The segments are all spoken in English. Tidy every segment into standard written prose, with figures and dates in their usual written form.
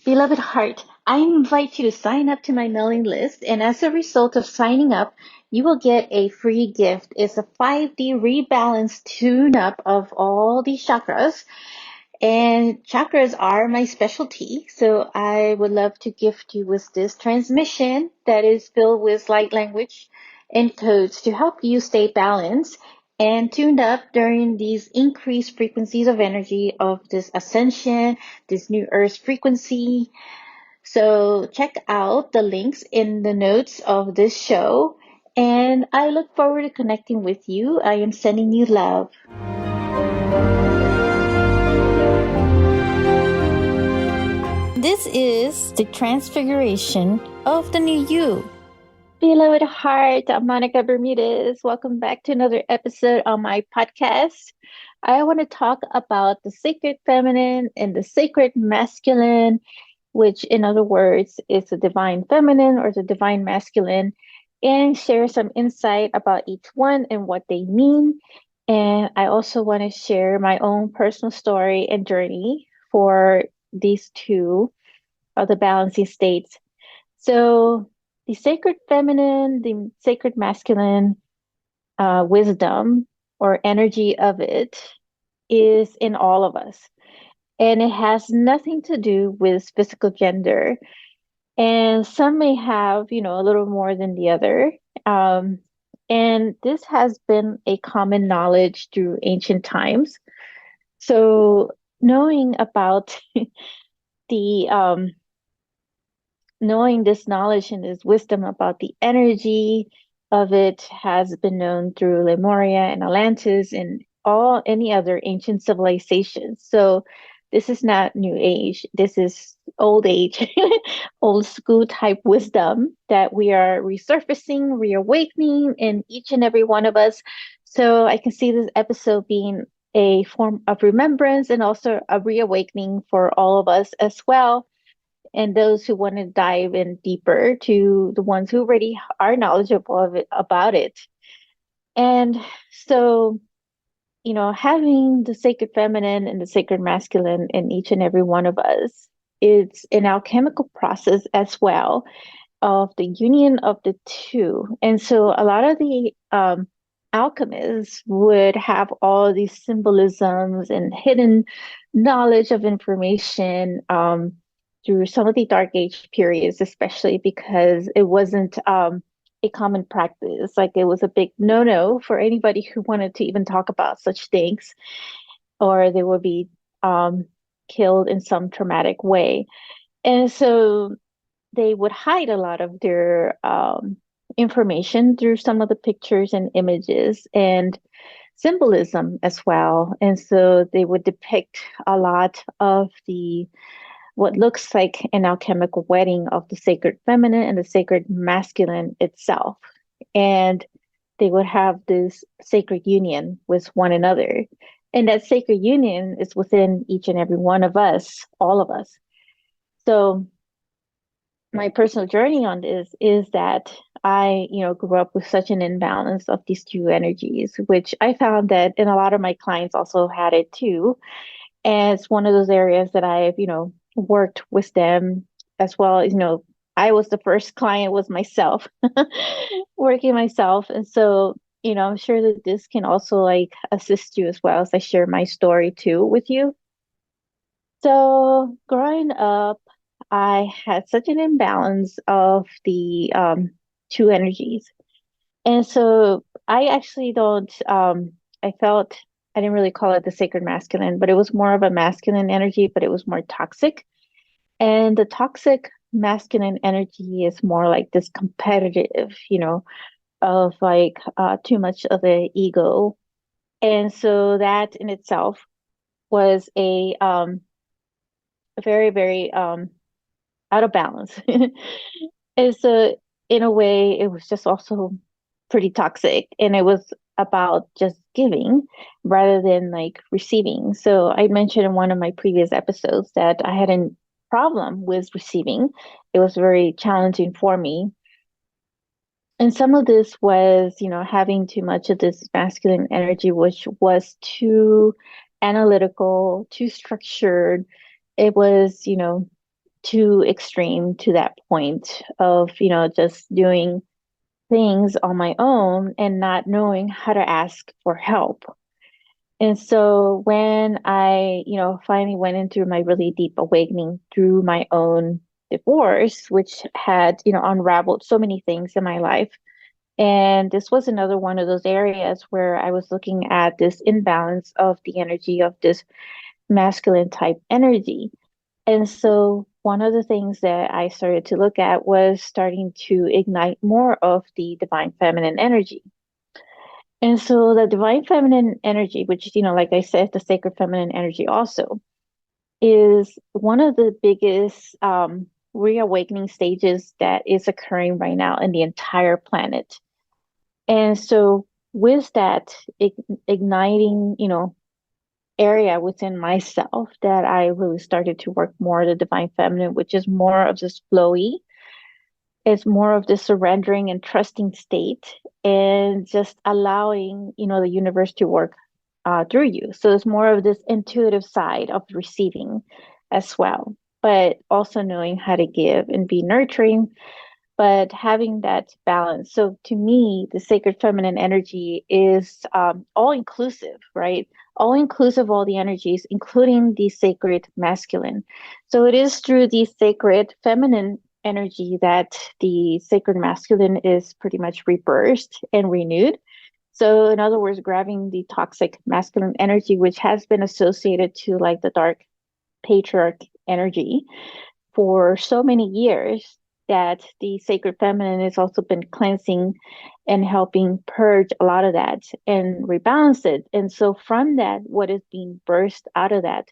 Beloved heart, I invite you to sign up to my mailing list, and as a result of signing up, you will get a free gift. It's a 5D rebalance tune up of all the chakras, and chakras are my specialty. So I would love to gift you with this transmission that is filled with light language and codes to help you stay balanced and tuned up during these increased frequencies of energy of this ascension, this new earth frequency. So check out the links in the notes of this show. And I look forward to connecting with you. I am sending you love. This is the transfiguration of the new you. Beloved heart, I'm Monica Bermudez. Welcome back to another episode on my podcast. I want to talk about the sacred feminine and the sacred masculine, which, in other words, is the divine feminine or the divine masculine, and share some insight about each one and what they mean. And I also want to share my own personal story and journey for these two of the balancing states. So, the sacred feminine, the sacred masculine wisdom or energy of it is in all of us. And it has nothing to do with physical gender. And some may have, a little more than the other. Um, and this has been a common knowledge through ancient times. So, knowing about the knowing this knowledge and this wisdom about the energy of it has been known through Lemuria and Atlantis and all any other ancient civilizations. So this is not new age. This is old age, old school type wisdom that we are resurfacing, reawakening in each and every one of us. So I can see this episode being a form of remembrance and also a reawakening for all of us as well, and those who want to dive in deeper to the ones who already are knowledgeable of it, about it. And so, having the sacred feminine and the sacred masculine in each and every one of us, it's an alchemical process as well of the union of the two. And so a lot of the alchemists would have all these symbolisms and hidden knowledge of information through some of the Dark Age periods, especially because it wasn't a common practice. Like it was a big no-no for anybody who wanted to even talk about such things, or they would be killed in some traumatic way. And so they would hide a lot of their information through some of the pictures and images and symbolism as well. And so they would depict a lot of the what looks like an alchemical wedding of the sacred feminine and the sacred masculine itself. And they would have this sacred union with one another. And that sacred union is within each and every one of us, all of us. So my personal journey on this is that I, grew up with such an imbalance of these two energies, which I found that, and a lot of my clients also had it too. And it's one of those areas that I've, worked with them as well. I was the first client was myself, working myself. And so, I'm sure that this can also like assist you as well as I share my story too with you. So growing up, I had such an imbalance of the two energies. And so I actually don't, I felt, I didn't really call it the sacred masculine, but it was more of a masculine energy, but it was more toxic. And the toxic masculine energy is more like this competitive, of like too much of the ego. And so that in itself was a very, very out of balance. And so in a way, it was just also pretty toxic. And it was about just giving rather than like receiving. So I mentioned in one of my previous episodes that I had a problem with receiving. It was very challenging for me. And some of this was, having too much of this masculine energy, which was too analytical, too structured. It was, too extreme to that point of, just doing things on my own and not knowing how to ask for help. And so when I, finally went into my really deep awakening through my own divorce, which had, unraveled so many things in my life. And this was another one of those areas where I was looking at this imbalance of the energy of this masculine type energy. And so one of the things that I started to look at was starting to ignite more of the divine feminine energy. And so the divine feminine energy, which, like I said, the sacred feminine energy also, is one of the biggest reawakening stages that is occurring right now in the entire planet. And so with that igniting, area within myself that I really started to work more the divine feminine, which is more of this flowy, it's more of the surrendering and trusting state and just allowing, the universe to work through you. So it's more of this intuitive side of receiving as well, but also knowing how to give and be nurturing, but having that balance. So to me, the sacred feminine energy is all inclusive, right? All inclusive, all the energies, including the sacred masculine. So it is through the sacred feminine energy that the sacred masculine is pretty much rebirthed and renewed. So, in other words, grabbing the toxic masculine energy, which has been associated to like the dark patriarch energy, for so many years that the sacred feminine has also been cleansing and helping purge a lot of that and rebalance it. And so from that, what is being burst out of that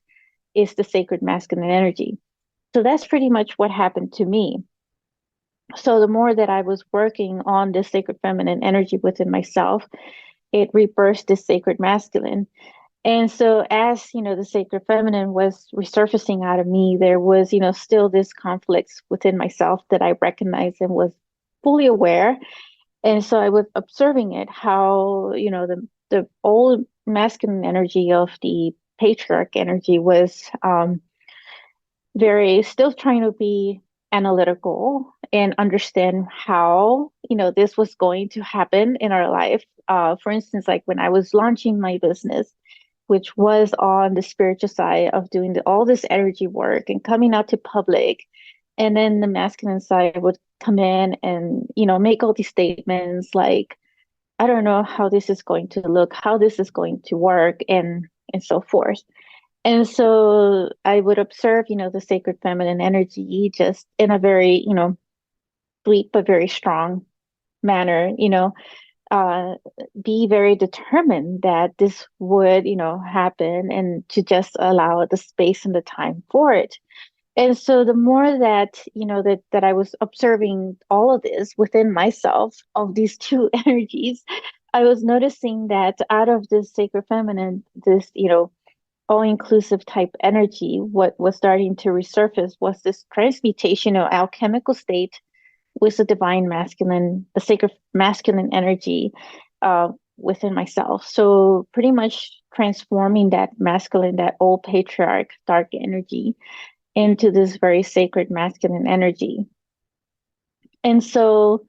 is the sacred masculine energy. So that's pretty much what happened to me. So the more that I was working on this sacred feminine energy within myself, it rebirthed the sacred masculine. And so as, the sacred feminine was resurfacing out of me, there was, still this conflict within myself that I recognized and was fully aware. And so I was observing it, how, the old masculine energy of the patriarch energy was very still trying to be analytical and understand how, this was going to happen in our life. For instance, like when I was launching my business, which was on the spiritual side of doing all this energy work and coming out to public. And then the masculine side would come in and, make all these statements like, I don't know how this is going to look, how this is going to work, and so forth. And so I would observe, the sacred feminine energy just in a very, sweet but very strong manner, uh, be very determined that this would, happen and to just allow the space and the time for it. And so the more that, that I was observing all of this within myself, of these two energies, I was noticing that out of this sacred feminine, this, all-inclusive type energy, what was starting to resurface was this transmutational alchemical state with the divine masculine, the sacred masculine energy within myself. So pretty much transforming that masculine, that old patriarch dark energy into this very sacred masculine energy. And so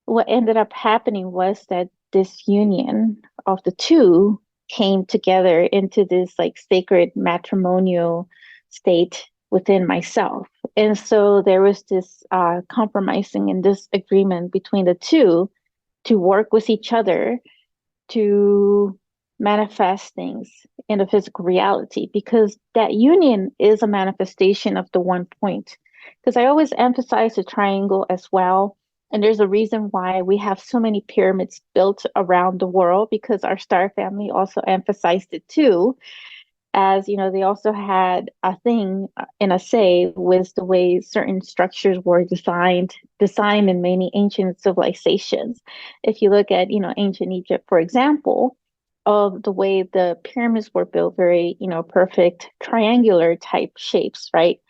what ended up happening was that this union of the two came together into this like sacred matrimonial state within myself. And so there was this compromising and this agreement between the two to work with each other to manifest things in the physical reality, because that union is a manifestation of the one point. Because I always emphasize the triangle as well. And there's a reason why we have so many pyramids built around the world, because our star family also emphasized it too. As they also had a thing in a say with the way certain structures were designed in many ancient civilizations. If you look at, ancient Egypt, for example, of the way the pyramids were built, very, perfect triangular type shapes, right?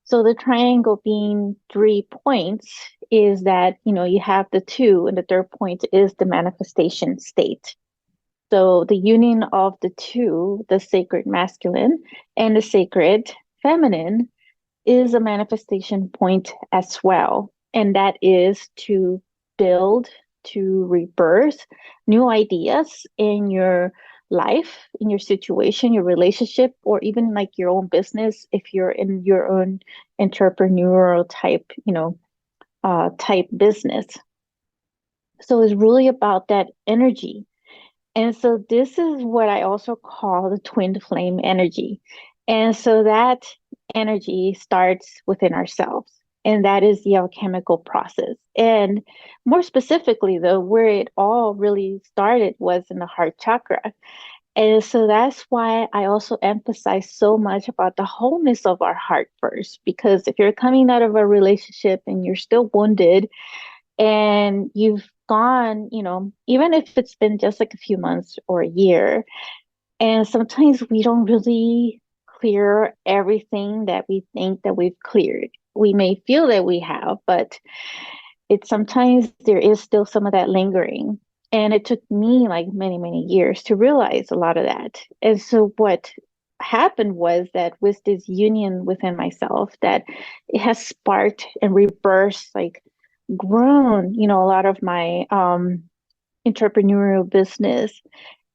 So the triangle being 3 points is that, you have the two, and the third point is the manifestation state. So the union of the two, the sacred masculine and the sacred feminine, is a manifestation point as well. And that is to build, to rebirth new ideas in your life, in your situation, your relationship, or even like your own business if you're in your own entrepreneurial type, type business. So it's really about that energy. And so this is what I also call the twin flame energy. And so that energy starts within ourselves. And that is the alchemical process. And more specifically, though, where it all really started was in the heart chakra. And so that's why I also emphasize so much about the wholeness of our heart first. Because if you're coming out of a relationship and you're still wounded, and you've gone, even if it's been just like a few months or a year, and sometimes we don't really clear everything that we think that we've cleared. We may feel that we have, but it's sometimes there is still some of that lingering. And it took me like many, many years to realize a lot of that. And so what happened was that with this union within myself, that it has sparked and rebirthed, like grown, a lot of my entrepreneurial business.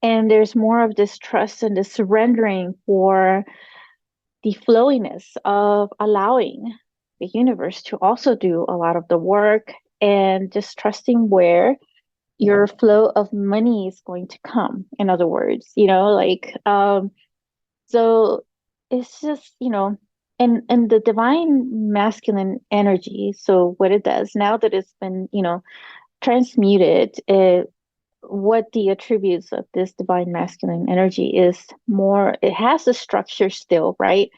And there's more of this trust and this surrendering for the flowiness of allowing the universe to also do a lot of the work and just trusting where your flow of money is going to come. In other words, so it's just, and the divine masculine energy. So what it does now that it's been, transmuted, what the attributes of this divine masculine energy is more, it has a structure still, right?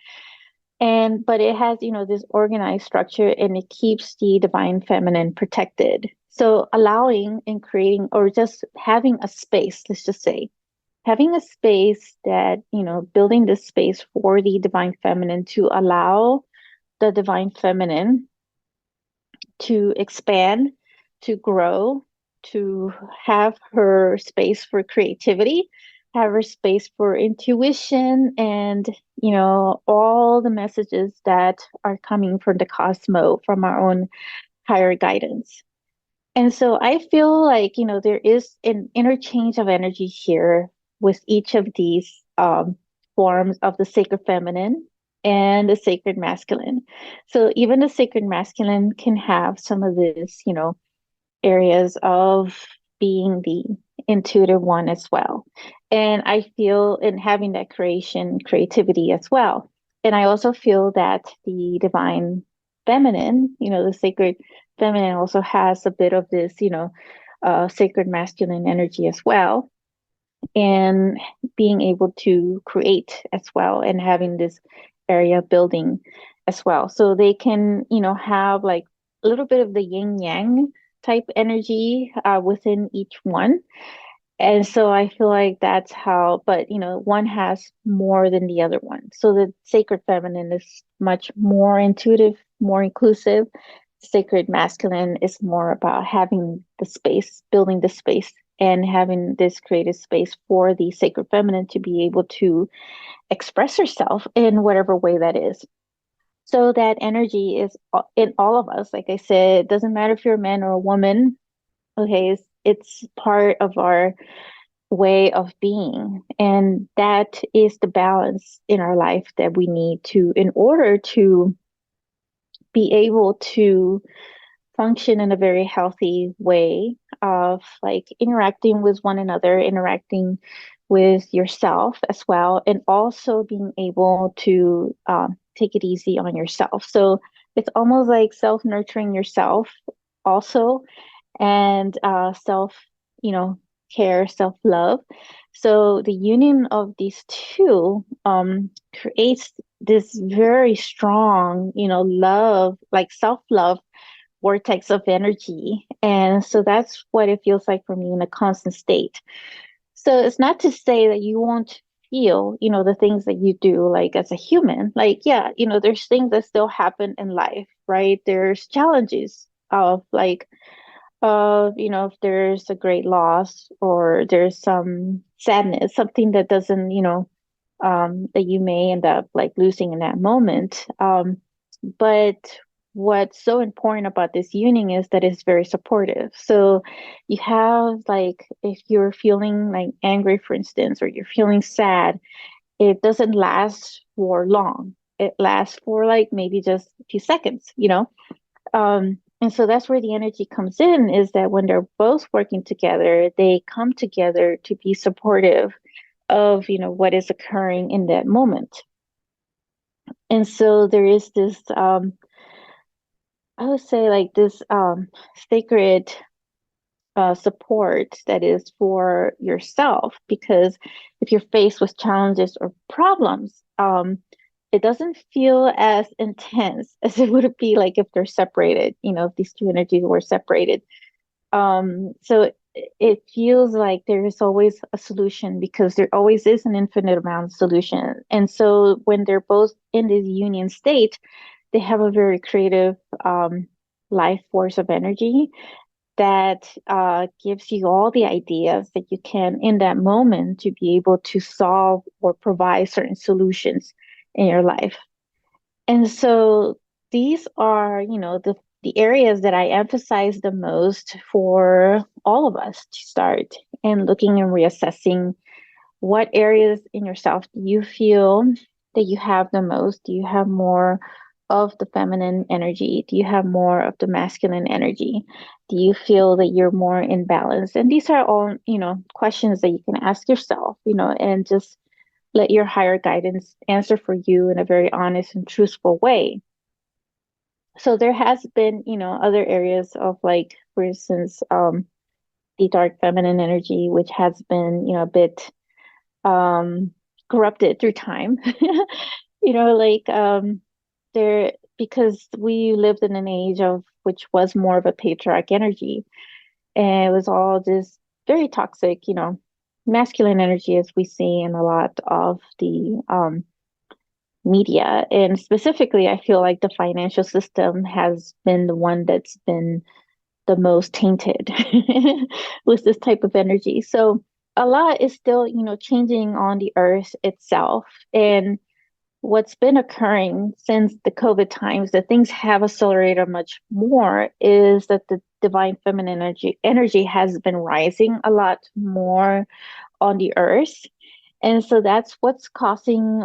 And but it has, this organized structure, and it keeps the divine feminine protected. So allowing and creating, or just having a space, let's just say, having a space that, building this space for the divine feminine to allow the divine feminine to expand, to grow, to have her space for creativity, have her space for intuition, and, all the messages that are coming from the cosmos, from our own higher guidance. And so I feel like, there is an interchange of energy here with each of these forms of the sacred feminine and the sacred masculine. So even the sacred masculine can have some of this, areas of being the intuitive one as well. And I feel in having that creativity as well. And I also feel that the divine feminine, the sacred feminine also has a bit of this, sacred masculine energy as well. And being able to create as well, and having this area building as well. So they can, have like a little bit of the yin yang type energy within each one. And so I feel like that's how, but one has more than the other one. So the sacred feminine is much more intuitive, more inclusive. Sacred masculine is more about having the space, building the space, and having this creative space for the sacred feminine to be able to express herself in whatever way that is. So that energy is in all of us. Like I said, it doesn't matter if you're a man or a woman. Okay, it's part of our way of being. And that is the balance in our life that we need to, in order to be able to function in a very healthy way of like interacting with one another, interacting with yourself as well, and also being able to take it easy on yourself. So it's almost like self nurturing yourself also, and self, you know, care, self love. So the union of these two creates this very strong, love, like self love vortex of energy. And so that's what it feels like for me in a constant state. So it's not to say that you won't feel, the things that you do, like as a human. Like, yeah, there's things that still happen in life, right? There's challenges of like, if there's a great loss, or there's some sadness, something that doesn't, that you may end up like losing in that moment. But what's so important about this union is that it's very supportive. So you have like, if you're feeling like angry, for instance, or you're feeling sad, it doesn't last for long. It lasts for like maybe just a few seconds, you know? And so that's where the energy comes in, is that when they're both working together, they come together to be supportive of, what is occurring in that moment. And so there is this, I would say like this sacred support that is for yourself, because if you're faced with challenges or problems, it doesn't feel as intense as it would be like if they're separated, if these two energies were separated. So it feels like there is always a solution, because there always is an infinite amount of solution. And so when they're both in this union state, they have a very creative life force of energy that gives you all the ideas that you can in that moment to be able to solve or provide certain solutions in your life. And so these are, the areas that I emphasize the most for all of us to start and looking and reassessing what areas in yourself do you feel that you have the most? Do you have more of the feminine energy? Do you have more of the masculine energy? Do you feel that you're more in balance? And these are all, questions that you can ask yourself, and just let your higher guidance answer for you in a very honest and truthful way. So there has been, other areas of, like, for instance, the dark feminine energy, which has been, a bit um corrupted through time. Like, there, because we lived in an age of which was more of a patriarch energy, and it was all this very toxic, masculine energy, as we see in a lot of the media. And specifically, I feel like the financial system has been the one that's been the most tainted with this type of energy. So a lot is still, changing on the earth itself. And what's been occurring since the COVID times, that things have accelerated much more, is that the divine feminine energy has been rising a lot more on the earth. And so that's what's causing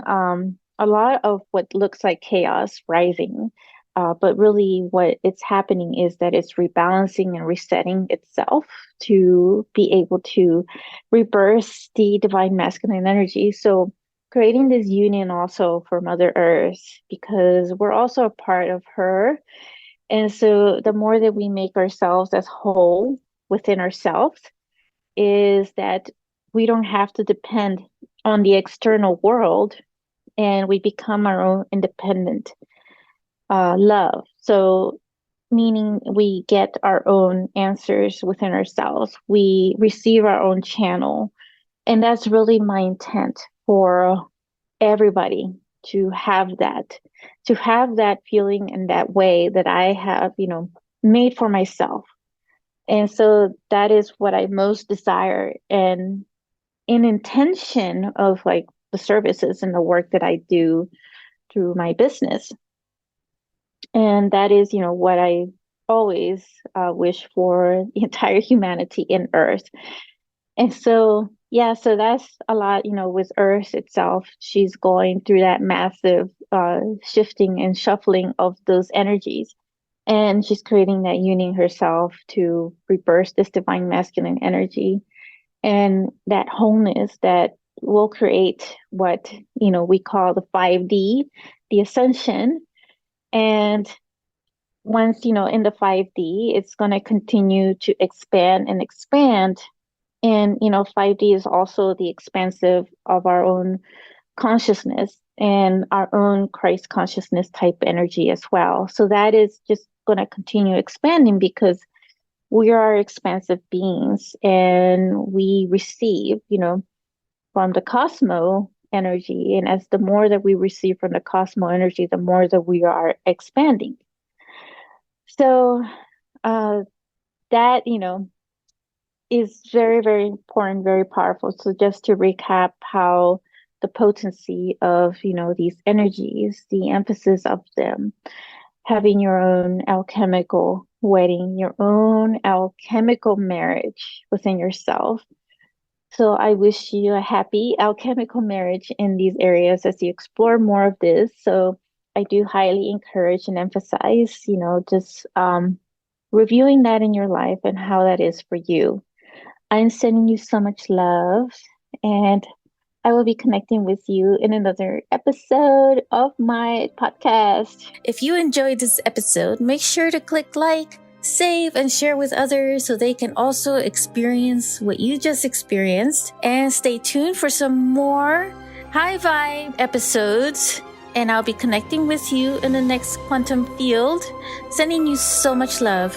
a lot of what looks like chaos rising. But really, what it's happening is that it's rebalancing and resetting itself to be able to rebirth the divine masculine energy. So, creating this union also for Mother Earth, because we're also a part of her. And so, the more that we make ourselves as whole within ourselves, is that we don't have to depend on the external world, and we become our own independent love. So, meaning we get our own answers within ourselves, we receive our own channel. And that's really my intent for everybody, to have that feeling in that way that I have, made for myself. And so that is what I most desire. And in intention of like the services and the work that I do through my business. And that is, what I always wish for the entire humanity in Earth. And so, yeah, so that's a lot, with Earth itself. She's going through that massive shifting and shuffling of those energies. And she's creating that union herself to rebirth this divine masculine energy and that wholeness that will create what, we call the 5D, the ascension. And once, in the 5D, it's going to continue to expand and expand. And, 5D is also the expansive of our own consciousness and our own Christ consciousness type energy as well. So that is just going to continue expanding, because we are expansive beings, and we receive, from the cosmo energy. And as the more that we receive from the cosmo energy, the more that we are expanding. So uh, that, is very, very important, very powerful. So just to recap how the potency of, these energies, the emphasis of them, having your own alchemical wedding, your own alchemical marriage within yourself. So I wish you a happy alchemical marriage in these areas as you explore more of this. So I do highly encourage and emphasize, just reviewing that in your life and how that is for you. I'm sending you so much love, and I will be connecting with you in another episode of my podcast. If you enjoyed this episode, make sure to click like, save, and share with others so they can also experience what you just experienced. And stay tuned for some more high vibe episodes. And I'll be connecting with you in the next quantum field. Sending you so much love.